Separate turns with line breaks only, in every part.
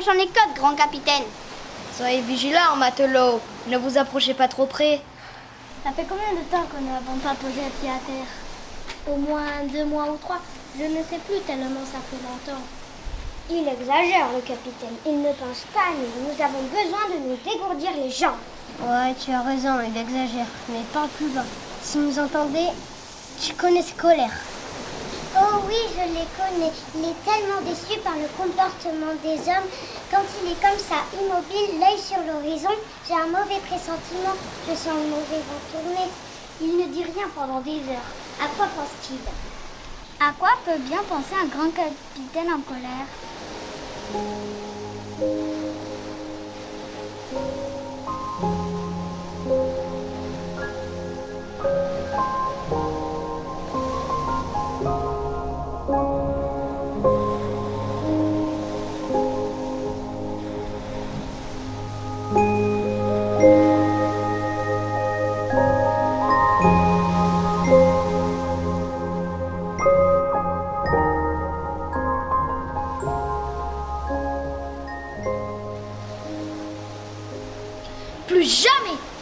prochain école, grand capitaine.
Soyez vigilants, matelots. Ne vous approchez pas trop près.
Ça fait combien de temps qu'on n'avons pas posé un pied à terre? Au moins 2 mois ou 3. Je ne sais plus tellement ça fait longtemps. Il exagère, le capitaine. Il ne pense pas à nous. Nous avons besoin de nous dégourdir les jambes. Ouais, tu as raison, il exagère. Mais parle plus bas. Si vous entendez, tu connais ses colères. Oh oui, je les connais. Il est tellement déçu par le comportement des hommes. Quand il est comme ça, immobile, l'œil sur l'horizon, j'ai un mauvais pressentiment. Je sens le mauvais vent tourner. Il ne dit rien pendant des heures. À quoi pense-t-il? À quoi peut bien penser un grand capitaine en colère?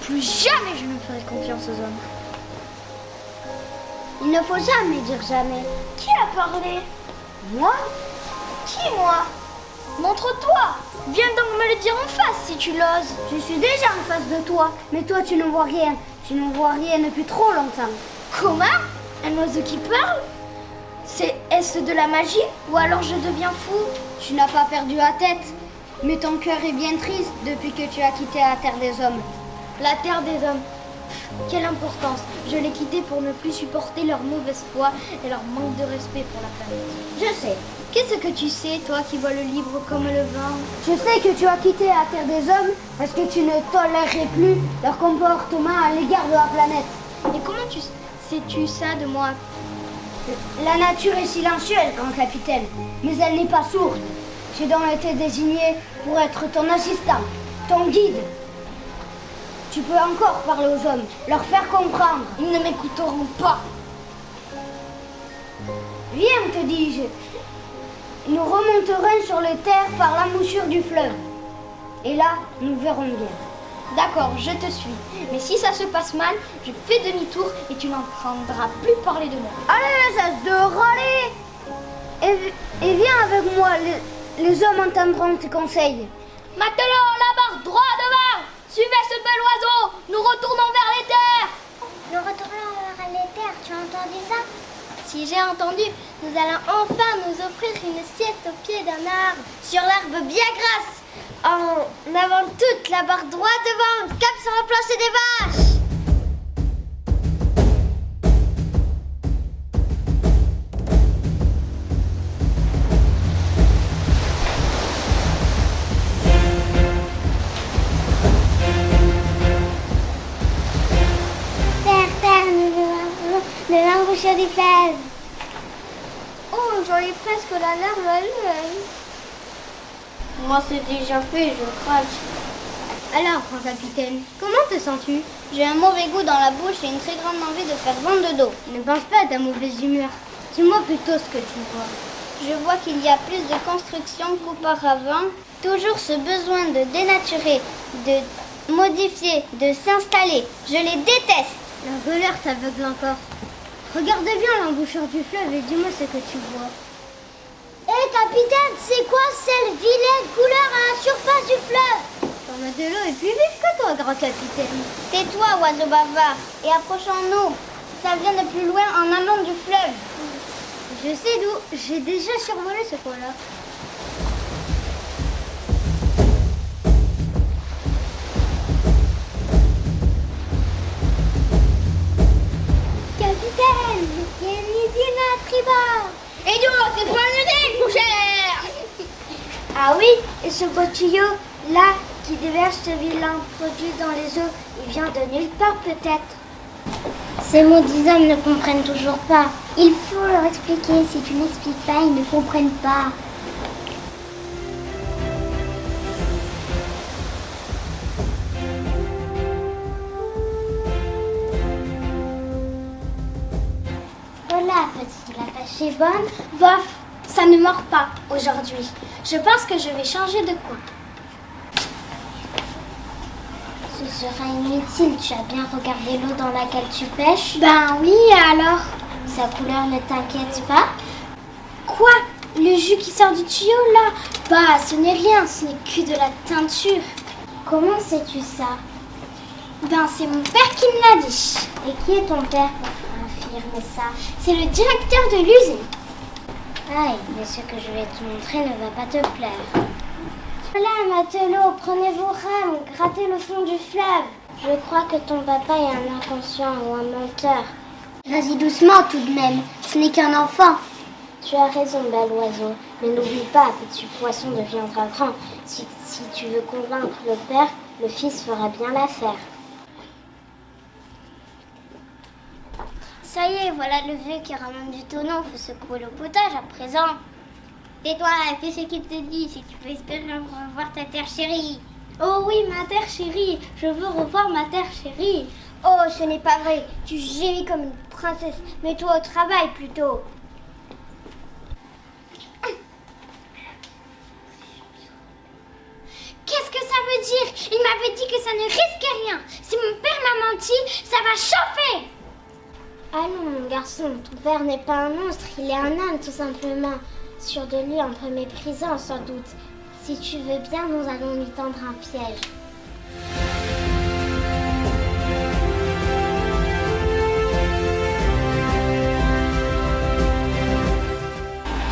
Plus jamais je ne ferai confiance aux hommes.
Il ne faut jamais dire jamais.
Qui a parlé? Moi? Qui, moi? Montre-toi! Viens donc me le dire en face si tu l'oses.
Je suis déjà en face de toi, mais toi tu ne vois rien. Tu ne vois rien depuis trop longtemps.
Comment? Un oiseau qui parle? Est-ce de la magie? Ou alors je deviens fou?
Tu n'as pas perdu la tête, mais ton cœur est bien triste depuis que tu as quitté la terre des hommes.
La terre des hommes. Quelle importance! Je l'ai quittée pour ne plus supporter leur mauvaise foi et leur manque de respect pour la planète.
Je sais.
Qu'est-ce que tu sais, toi qui vois le libre comme le vent?
Je sais que tu as quitté la terre des hommes parce que tu ne tolérerais plus leur comportement à l'égard de la planète.
Et comment sais-tu ça de moi?
La nature est silencieuse, grand capitaine, mais elle n'est pas sourde. J'ai donc été désigné pour être ton assistant, ton guide. Tu peux encore parler aux hommes, leur faire comprendre.
Ils ne m'écouteront pas.
Viens, te dis-je. Nous remonterons sur les terres par l'embouchure du fleuve. Et là, nous verrons bien.
D'accord, je te suis. Mais si ça se passe mal, je fais demi-tour et tu n'entendras plus parler de moi.
Allez, cesse de râler. Et viens avec moi, les hommes entendront tes conseils.
Matelot, la barre, droit devant. Suivez ce bel oiseau. Nous retournons vers les terres.
Nous retournons vers les terres, tu as entendu ça?
Si j'ai entendu, nous allons enfin nous offrir une sieste au pied d'un arbre.
Sur l'herbe bien grasse. En avant toute la barre droit devant, cap sur le plancher des vaches. De l'embouchure du fleuve.
Oh, j'en ai presque la larme à l'œil. Moi, c'est déjà fait, je craque.
Alors, grand capitaine, comment te sens-tu?
J'ai un mauvais goût dans la bouche et une très grande envie de faire vent de dos.
Ne pense pas à ta mauvaise humeur. Dis-moi plutôt ce que tu vois.
Je vois qu'il y a plus de construction qu'auparavant. Toujours ce besoin de dénaturer, de modifier, de s'installer. Je les déteste.
La colère t'aveugle encore. Regarde bien l'embouchure du fleuve et dis-moi ce que tu vois. Hé capitaine, c'est quoi cette vilaine couleur à la surface du fleuve? Ton matelot est plus vif que toi, grand capitaine.
Tais-toi, oiseau bavard, et approchons-nous. Ça vient de plus loin en amont du fleuve.
Je sais d'où, j'ai déjà survolé ce coin-là. Capitaine, il y a une usine à tribord.
Et nous, c'est pas une usine, mon cher.
Ah oui, et ce beau tuyau, là, qui déverse ce vilain produit dans les eaux, il vient de nulle part peut-être. Ces maudits hommes ne comprennent toujours pas. Il faut leur expliquer. Si tu n'expliques pas, ils ne comprennent pas. Voilà, petit, la pêche est bonne. Bof, ça ça ne mord pas aujourd'hui. Je pense que je vais changer de coin.
Ce sera inutile, tu as bien regardé l'eau dans laquelle tu pêches.
Ben oui, alors?
Sa couleur ne t'inquiète pas?
Quoi? Le jus qui sort du tuyau là? Bah, ce n'est rien, ce n'est que de la teinture.
Comment sais-tu ça?
Ben, c'est mon père qui me l'a dit.
Et qui est ton père pour affirmer ça?
C'est le directeur de l'usine.
Aïe, mais ce que je vais te montrer ne va pas te plaire. Voilà, matelot, prenez vos rames, grattez le fond du fleuve. Je crois que ton papa est un inconscient ou un menteur.
Vas-y doucement tout de même, ce n'est qu'un enfant.
Tu as raison, bel oiseau, mais n'oublie pas, petit poisson deviendra grand. Si tu veux convaincre le père, le fils fera bien l'affaire. Ça y est, voilà le vieux qui ramène du tonneau, faut secouer le potage à présent.
Tais-toi, fais ce qu'il te dit si tu veux espérer revoir ta terre chérie. Oh oui, ma terre chérie, je veux revoir ma terre chérie. Oh, ce n'est pas vrai, tu gémis comme une princesse. Mets-toi au travail plutôt. Qu'est-ce que ça veut dire? Il m'avait dit que ça ne risquait rien. Si mon père m'a menti, ça va chauffer.
Allons, mon garçon, ton père n'est pas un monstre, il est un homme tout simplement. Sûr de lui, un peu méprisant sans doute. Si tu veux bien, nous allons lui tendre un piège.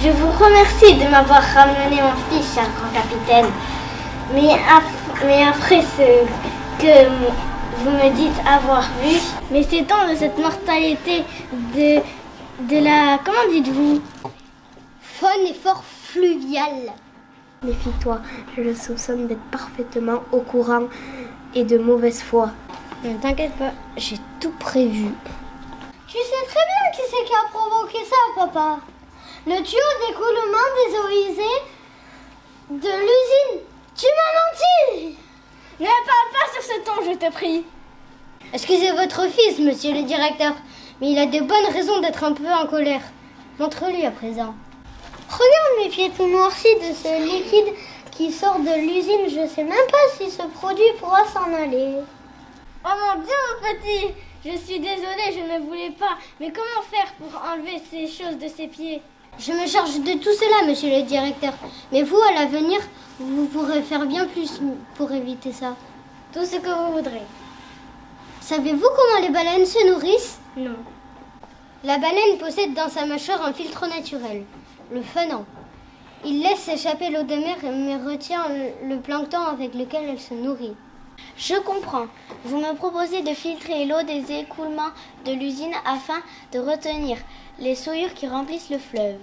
Je vous remercie de m'avoir ramené mon fils, cher grand capitaine. Mais après ce que vous me dites avoir vu, mais c'est temps de cette mortalité de la... Comment dites-vous? Faune et fort fluviale.
Méfie-toi, je le soupçonne d'être parfaitement au courant et de mauvaise foi.
Ne t'inquiète pas, j'ai tout prévu. Tu sais très bien qui c'est qui a provoqué ça, papa. Le tuyau d'écoulement des eaux usées de l'usine. Tu m'as menti. Ne parle pas sur ce ton, je te prie. Excusez votre fils, monsieur le directeur, mais il a de bonnes raisons d'être un peu en colère. Montre-lui à présent. Regarde mes pieds tout noircis de ce liquide qui sort de l'usine. Je sais même pas si ce produit pourra s'en aller. Oh mon Dieu, mon petit! Je suis désolée, je ne voulais pas. Mais comment faire pour enlever ces choses de ses pieds? Je me charge de tout cela, monsieur le directeur. Mais vous, à l'avenir, vous pourrez faire bien plus pour éviter ça. Tout ce que vous voudrez. Savez-vous comment les baleines se nourrissent? Non. La baleine possède dans sa mâchoire un filtre naturel, le fanon. Il laisse échapper l'eau de mer mais retient le plancton avec lequel elle se nourrit. Je comprends. Vous me proposez de filtrer l'eau des écoulements de l'usine afin de retenir les souillures qui remplissent le fleuve.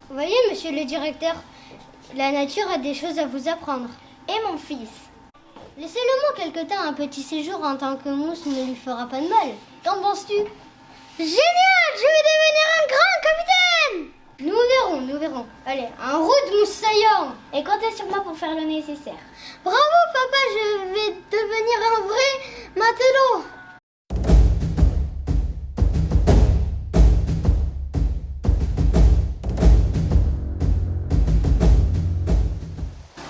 Voyez, monsieur le directeur, la nature a des choses à vous apprendre. Et mon fils? Laissez-le-moi quelque temps, un petit séjour en tant que mousse ne lui fera pas de mal. Qu'en penses-tu? Génial! Je vais devenir un grand capitaine! Nous verrons. Allez, en route, moussaillon! Et comptez sur moi pour faire le nécessaire. Bravo, papa, je vais devenir un vrai matelot!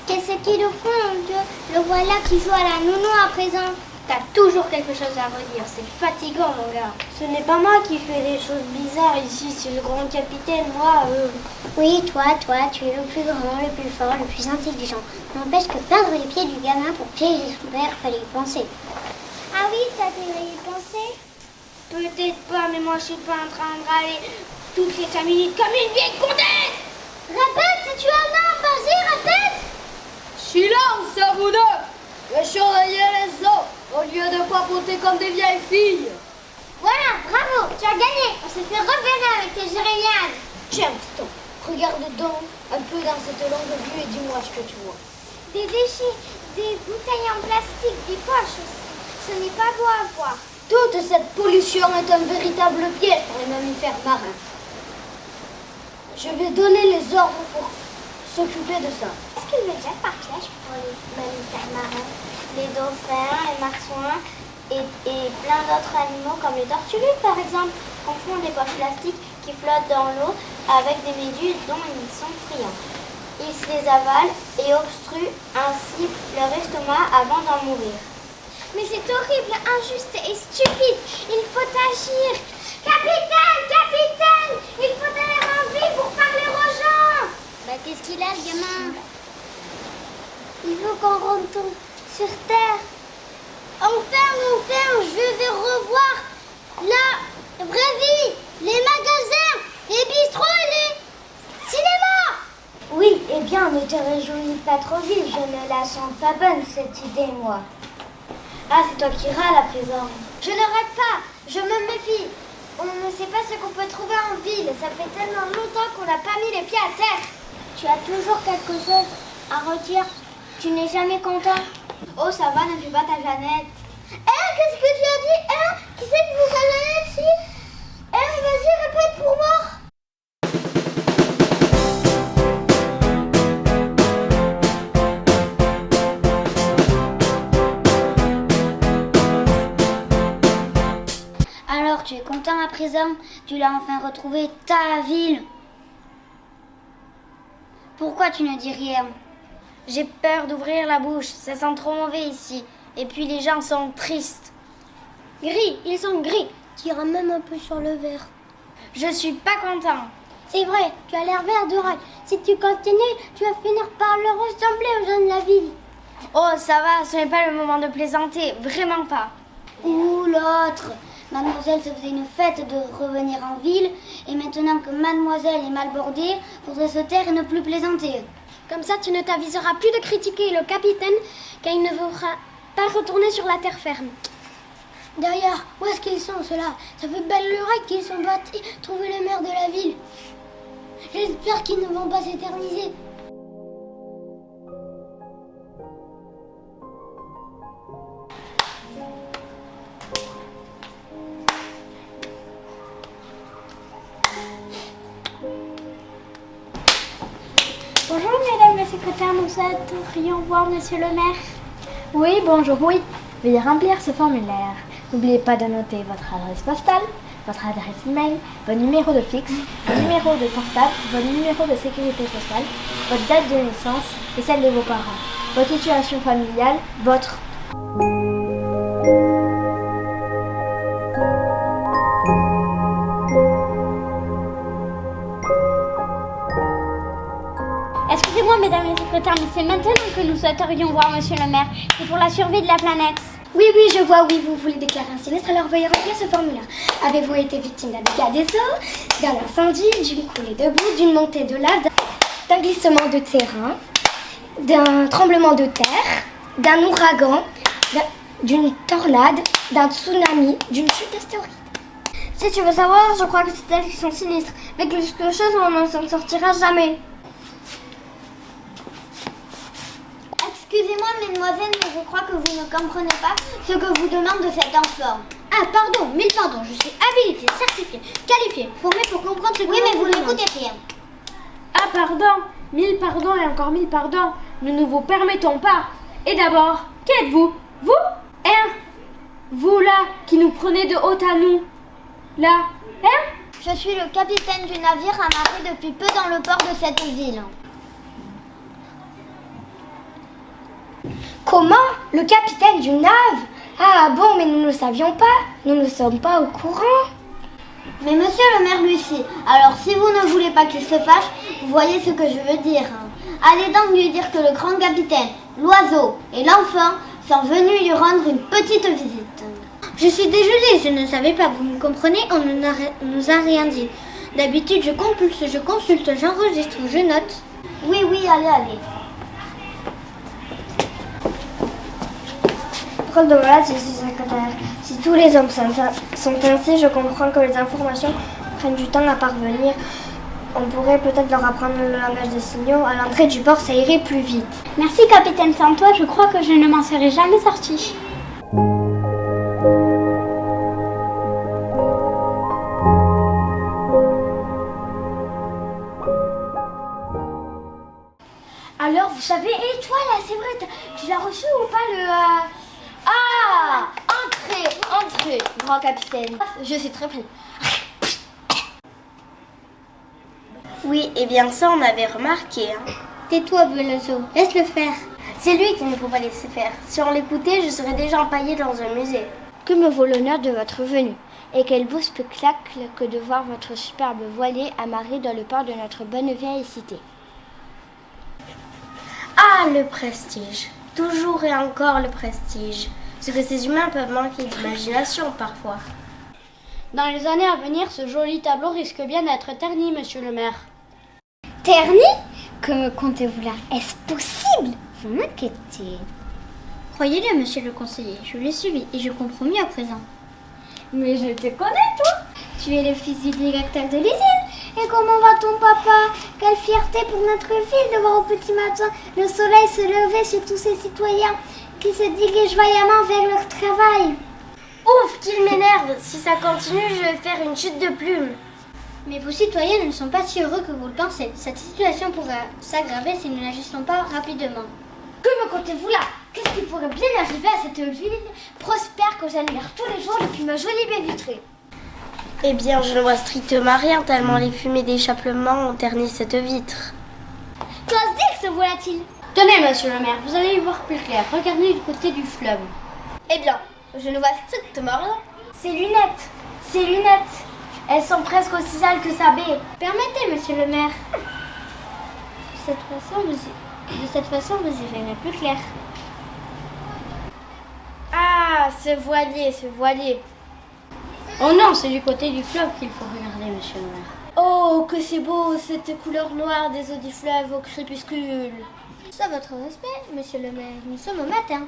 Qu'est-ce qu'il le compte? Le voilà qui joue à la nounou à présent. T'as toujours quelque chose à redire, c'est fatigant mon gars. Ce n'est pas moi qui fais des choses bizarres ici, c'est le grand capitaine, moi.
Oui, toi, tu es le plus grand, le plus fort, le plus intelligent. N'empêche que peindre les pieds du gamin pour piéger son père, fallait y penser.
Ah oui, t'as déjà y pensé? Peut-être pas, mais moi je suis pas en train de râler toutes les 5 minutes comme une vieille condesse. Répète si tu en as, vas-y, répète.
Silence à vous deux! Et surveillez les eaux au lieu de papoter comme des vieilles filles!
Voilà, bravo, tu as gagné. On s'est fait repérer avec tes jérémiades.
Tiens, piston, regarde donc un peu dans cette longue vue et dis-moi ce que tu vois.
Des déchets, des bouteilles en plastique, des poches aussi. Ce n'est pas beau à voir.
Toute cette pollution est un véritable piège pour les mammifères marins. Je vais donner les ordres pour s'occuper de ça.
Est-ce qu'il me jette par piège pour les mammifères marins? Les dauphins, les marsouins et plein d'autres animaux comme les tortues par exemple, confondent les poches plastiques qui
qui flottent dans l'eau avec des méduses dont ils sont friands. Ils se les avalent et obstruent ainsi leur estomac avant d'en mourir.
Mais c'est horrible, injuste et stupide. Il faut agir. Capitaine, capitaine, il faut aller en ville pour parler aux gens.
Bah qu'est-ce qu'il a, le gamin?
Il faut qu'on retourne sur Terre. Enfin, je vais revoir la vraie vie, les magasins, les bistrots et les cinémas.
Oui, eh bien, ne te réjouis pas trop vite, je ne la sens pas bonne cette idée, moi. Ah, c'est toi qui râles à présent.
Je ne rêve pas, je me méfie. On ne sait pas ce qu'on peut trouver en ville. Ça fait tellement longtemps qu'on n'a pas mis les pieds à terre.
Tu as toujours quelque chose à redire. Tu n'es jamais content.
Oh, ça va, ne fais pas ta Jeannette. Qu'est-ce que tu as dit? Qui c'est qui vous a Jeannette ici? Vas-y, répète pour moi.
Alors, tu es content à présent? Tu l'as enfin retrouvé, ta ville. Pourquoi tu ne dis rien?
J'ai peur d'ouvrir la bouche, ça sent trop mauvais ici. Et puis les gens sont tristes.
Gris, ils sont gris. Tire même un peu sur le verre.
Je suis pas content.
C'est vrai, tu as l'air vert de rage. Si tu continues, tu vas finir par le ressembler aux gens de la ville.
Oh, ça va, ce n'est pas le moment de plaisanter, vraiment pas.
Ou l'autre. Mademoiselle se faisait une fête de revenir en ville. Et maintenant que mademoiselle est mal bordée, faudrait se taire et ne plus plaisanter.
Comme ça, tu ne t'aviseras plus de critiquer le capitaine, car il ne voudra pas retourner sur la terre ferme. D'ailleurs, où est-ce qu'ils sont, ceux-là? Ça fait belle lurette qu'ils sont partis trouver le maire de la ville. J'espère qu'ils ne vont pas s'éterniser.
Bonjour mesdames les secrétaires, nous souhaiterions voir monsieur le maire.
Oui, bonjour, oui. Veuillez remplir ce formulaire. N'oubliez pas de noter votre adresse postale, votre adresse email, votre numéro de fixe, votre numéro de portable, votre numéro de sécurité sociale, votre date de naissance et celle de vos parents, votre situation familiale, votre...
Excusez-moi mesdames les secrétaires, mais c'est maintenant que nous souhaiterions voir monsieur le maire. C'est pour la survie de la planète.
Oui, je vois, oui, vous voulez déclarer un sinistre, alors veuillez remplir ce formulaire. Avez-vous été victime d'un dégât des eaux, d'un incendie, d'une coulée de boue, d'une montée de lave, d'un glissement de terrain, d'un tremblement de terre, d'un ouragan, d'une tornade, d'un tsunami, d'une chute d'astéroïdes? Si tu veux savoir, je crois que c'est elles qui sont sinistres. Mais quelque chose, on ne s'en sortira jamais. Excusez-moi, mesdemoiselles, mais je crois que vous ne comprenez pas ce que vous demande de cet enfant. Ah, pardon, mille pardons, je suis habilitée, certifiée, qualifiée, formée pour comprendre ce que
Oui, mais vous
demande.
n'écoutez rien.
Ah, pardon, mille pardons et encore mille pardons. Nous ne vous permettons pas. Et d'abord, qui êtes-vous? Vous? Vous là, qui nous prenez de haut à nous? Là,
Je suis le capitaine du navire amarré depuis peu dans le port de cette ville.
Comment? Le capitaine du nave? Ah bon, mais nous ne le savions pas. Nous ne sommes pas au courant.
Mais monsieur le maire Lucie, alors si vous ne voulez pas qu'il se fâche, vous voyez ce que je veux dire. Allez donc lui dire que le grand capitaine, l'oiseau et l'enfant sont venus lui rendre une petite visite.
Je suis désolée, je ne savais pas. Vous me comprenez? On ne nous a rien dit. D'habitude, je compulse, je consulte, j'enregistre, je note.
Oui, allez.
Drôle de malade, je suis secrétaire. Si tous les hommes sont ainsi, je comprends que les informations prennent du temps à parvenir. On pourrait peut-être leur apprendre le langage des signaux. À l'entrée du port, ça irait plus vite.
Merci capitaine, sans toi je crois que je ne m'en serais jamais sortie.
Alors, vous savez, et toi là, c'est vrai, tu l'as reçu ou pas le... Ah, entrez, grand capitaine. Je suis très pris.
Oui, et bien ça on avait remarqué. Hein.
Tais-toi, bel oiseau. Laisse-le faire.
C'est lui qu'il ne faut pas laisser faire. Si on l'écoutait, je serais déjà empaillée dans un musée.
Que me vaut l'honneur de votre venue? Et quel beau spectacle que de voir votre superbe voilier amarré dans le port de notre bonne vieille cité.
Ah, le prestige. Toujours et encore le prestige. Ce que ces humains peuvent manquer d'imagination parfois.
Dans les années à venir, ce joli tableau risque bien d'être terni, monsieur le maire.
Terni? Que me comptez-vous là? Est-ce possible? Vous m'inquiétez.
Croyez-le, monsieur le conseiller, je l'ai suivi et je comprends mieux à présent.
Mais je te connais, toi. Tu es le fils du directeur de l'usine. Et comment va ton papa? Quelle fierté pour notre ville de voir au petit matin le soleil se lever sur tous ces citoyens qui se dirigent vaillamment vers leur travail.
Ouf, qu'il m'énerve. Si ça continue, je vais faire une chute de plumes.
Mais vos citoyens ne sont pas si heureux que vous le pensez. Cette situation pourrait s'aggraver si nous n'agissons pas rapidement.
Que me comptez-vous là? Qu'est-ce qui pourrait bien arriver à cette ville prospère que j'admire tous les jours depuis ma jolie baie vitrée?
Eh bien, je ne vois strictement rien tellement les fumées d'échappement ont terni cette vitre.
Qu'ose dire ce volatile?
Tenez, monsieur le maire, vous allez y voir plus clair. Regardez du côté du fleuve.
Eh bien, je ne vois strictement rien.
Ces lunettes, elles sont presque aussi sales que sa baie.
Permettez, monsieur le maire. De cette façon, vous y verrez plus clair.
Ah, ce voilier.
Oh non, c'est du côté du fleuve qu'il faut regarder, monsieur le maire.
Oh, que c'est beau, cette couleur noire des eaux du fleuve au crépuscule.
Ça, votre respect, monsieur le maire. Nous sommes au matin.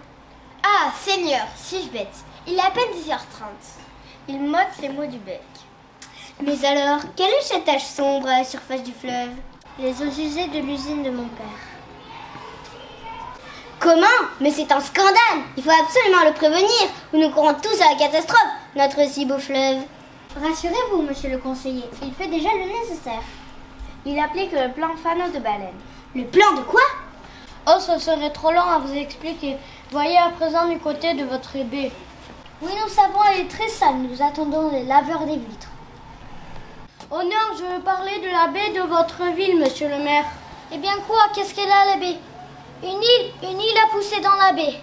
Ah, Seigneur, suis-je bête? Il est à peine 10h30. Il m'ôte les mots du bec.
Mais alors, quelle est cette tache sombre à la surface du fleuve?
Les eaux usées de l'usine de mon père.
Comment? Mais c'est un scandale! Il faut absolument le prévenir, ou nous courons tous à la catastrophe, notre si beau fleuve.
Rassurez-vous, monsieur le conseiller, il fait déjà le nécessaire.
Il applique le plan Fanot de baleine.
Le plan de quoi?
Oh, ce serait trop long à vous expliquer. Voyez à présent du côté de votre baie.
Oui, nous savons, elle est très sale, nous attendons les laveurs des vitres.
Honneur, je veux parler de la baie de votre ville, monsieur le maire.
Eh bien quoi? Qu'est-ce qu'elle a, la baie? Une île a poussé dans la baie.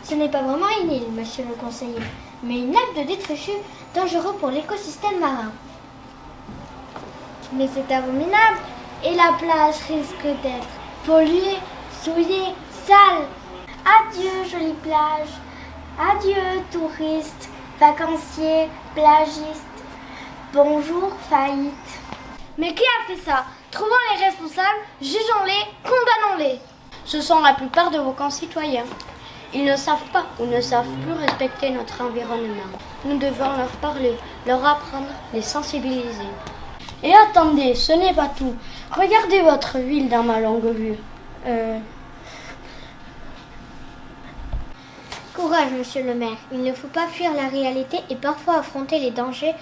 Ce n'est pas vraiment une île, monsieur le conseiller, mais une nappe de détritus dangereux pour l'écosystème marin.
Mais c'est abominable. Et la plage risque d'être polluée, souillée, sale. Adieu, jolie plage. Adieu, touristes, vacanciers, plagistes. Bonjour, faillite. Mais qui a fait ça? Trouvons les responsables, jugeons-les, condamnons-les.
Ce sont la plupart de vos concitoyens. Ils ne savent pas ou ne savent plus respecter notre environnement. Nous devons leur parler, leur apprendre, les sensibiliser. Et attendez, ce n'est pas tout. Regardez votre ville dans ma longue vue.
Courage, monsieur le maire. Il ne faut pas fuir la réalité et parfois affronter les dangers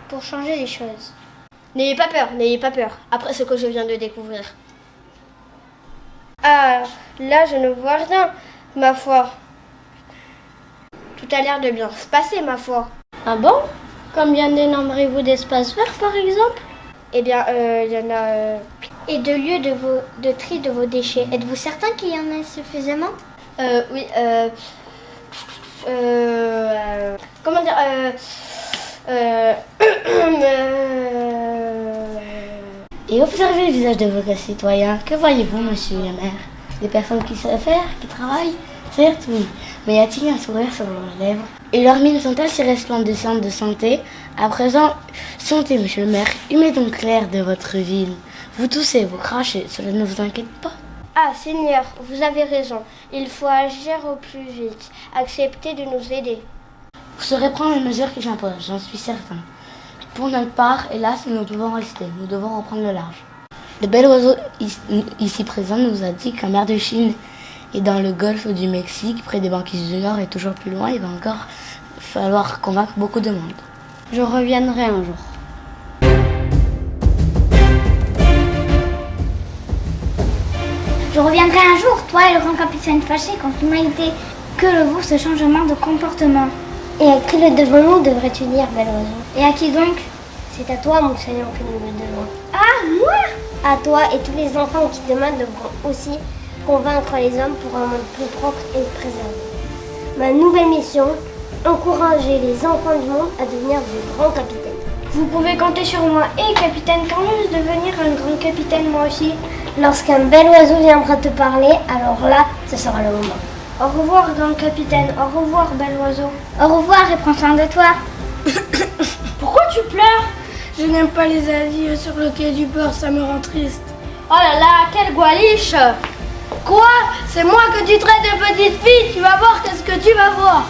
pour changer les choses.
N'ayez pas peur, après ce que je viens de découvrir. Ah, là je ne vois rien, ma foi. Tout a l'air de bien se passer, ma foi.
Ah bon? Combien dénombrez-vous d'espaces verts, par exemple?
Eh bien, il y en a...
Et de lieux de tri de vos déchets. Êtes-vous certain qu'il y en a suffisamment?
Oui, comment dire,
Et observez le visage de vos concitoyens. Que voyez-vous, monsieur le maire? Des personnes qui savent faire, qui travaillent? Certes, oui. Mais y a-t-il un sourire sur leurs lèvres? Et leurs mines sont-elles si resplendissantes de santé? À présent, sentez, monsieur le maire, humez donc l'air de votre ville. Vous toussez, vous crachez, cela ne vous inquiète pas?
Ah, Seigneur, vous avez raison. Il faut agir au plus vite. Acceptez de nous aider.
Vous saurez prendre les mesures que j'impose, j'en suis certain. Pour notre part, hélas, nous devons rester. Nous devons reprendre le large. Le bel oiseau ici présent nous a dit qu'en mer de Chine et dans le golfe du Mexique, près des banquises du Nord et toujours plus loin, il va encore falloir convaincre beaucoup de monde.
Je reviendrai un jour.
Je reviendrai un jour, toi et le grand capitaine fâché contre l'humanité. Que le vaut ce changement de comportement?
Et à qui le devons-nous, devrais-tu dire, bel oiseau?
Et à qui donc?
C'est à toi, mon Seigneur, que nous le devons.
Ah, moi?
À toi et tous les enfants qui demain devront aussi convaincre les hommes pour un monde plus propre et préservé. Ma nouvelle mission, encourager les enfants du monde à devenir de grands capitaines.
Vous pouvez compter sur moi. Et capitaine, quand je devenir un grand capitaine moi aussi?
Lorsqu'un bel oiseau viendra te parler, alors là, ce sera le moment.
Au revoir, grand capitaine. Au revoir, bel oiseau.
Au revoir et prends soin de toi.
Pourquoi tu pleures?
Je n'aime pas les alieux sur le quai du port, ça me rend triste.
Oh là là, quelle goualiche!
Quoi? C'est moi que tu traites de petite fille? Tu vas voir qu'est-ce que tu vas voir.